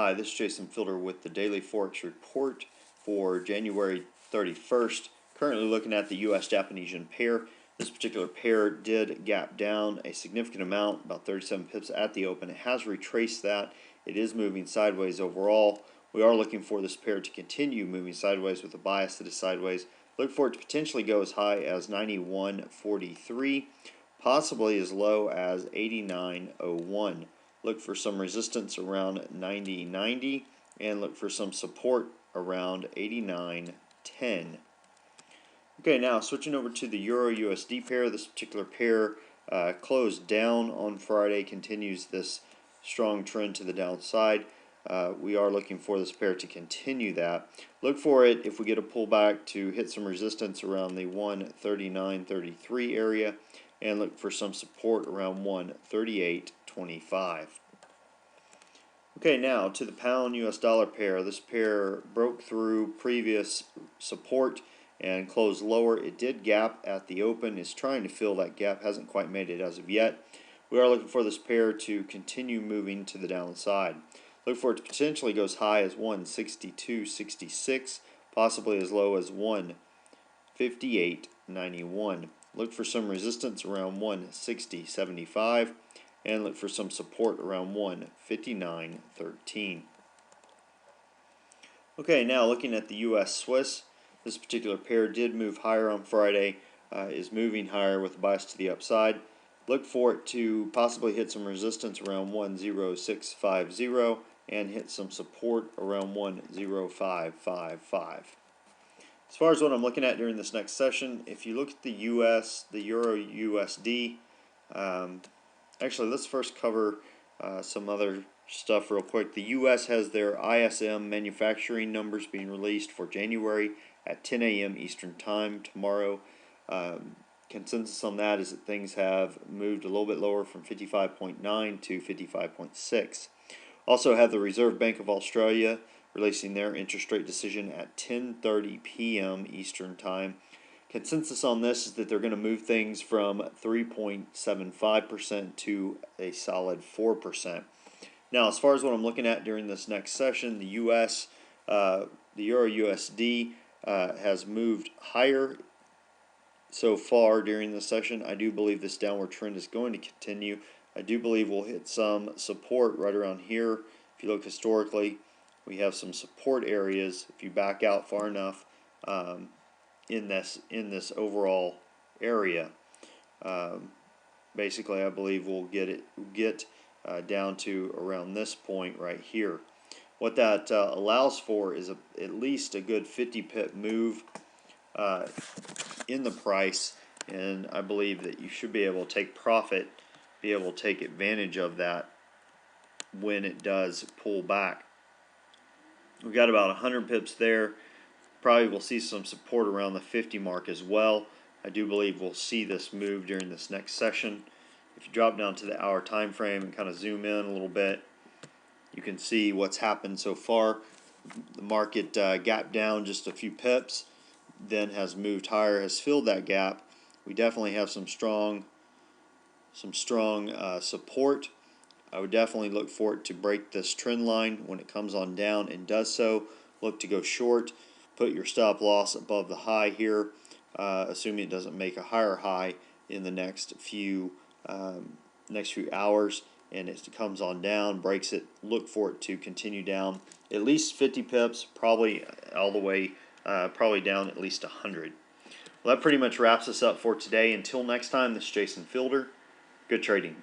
Hi, this is Jason Fielder with the Daily Forex Report for January 31st. Currently looking at the US-Japanese yen pair. This particular pair did gap down a significant amount, about 37 pips at the open. It has retraced that. It is moving sideways overall. We are looking for this pair to continue moving sideways with a bias to the sideways. Look for it to potentially go as high as 91.43, possibly as low as 89.01. Look for some resistance around 90.90 and look for some support around 89.10. Okay, now switching over to the Euro USD pair. This particular pair closed down on Friday, continues this strong trend to the downside. We are looking for this pair to continue that. Look for it, if we get a pullback, to hit some resistance around the 139.33 area and look for some support around 138.25. Okay, now to the pound US dollar pair. This pair broke through previous support and closed lower. It did gap at the open, is trying to fill that gap, hasn't quite made it as of yet. We are looking for this pair to continue moving to the downside. Look for it to potentially go as high as 162.66, possibly as low as 158.91. Look for some resistance around 160.75 and look for some support around 159.13. Okay, now looking at the US Swiss. This particular pair did move higher on Friday, is moving higher with a bias to the upside. Look for it to possibly hit some resistance around 10650 and hit some support around 10555. As far as what I'm looking at during this next session, if you look at the US, the Euro USD, actually let's first cover some other stuff real quick. The US has their ISM manufacturing numbers being released for January at 10 a.m. Eastern Time tomorrow. Consensus on that is that things have moved a little bit lower from 55.9 to 55.6. Also have the Reserve Bank of Australia releasing their interest rate decision at 10:30 p.m. Eastern Time. Consensus on this is that they're going to move things from 3.75% to a solid 4%. Now, as far as what I'm looking at during this next session, the US, the Euro USD has moved higher so far during the session. I do believe this downward trend is going to continue. I do believe we'll hit some support right around here. If you look historically, we have some support areas if you back out far enough in this overall area. Basically, I believe we'll get down to around this point right here. What that allows for is at least a good 50 pip move in the price, and I believe that you should be able to take profit, be able to take advantage of that when it does pull back. We've got about 100 pips there. Probably we'll see some support around the 50 mark as well. I do believe we'll see this move during this next session. If you drop down to the hour time frame and kind of zoom in a little bit, you can see what's happened so far. The market gapped down just a few pips, then has moved higher, has filled that gap. We definitely have some strong support. I would definitely look for it to break this trend line when it comes on down and does so. Look to go short. Put your stop loss above the high here, assuming it doesn't make a higher high in the next few hours. And as it comes on down, breaks it, look for it to continue down at least 50 pips, probably all the way, probably down at least 100. Well, that pretty much wraps us up for today. Until next time, this is Jason Fielder. Good trading.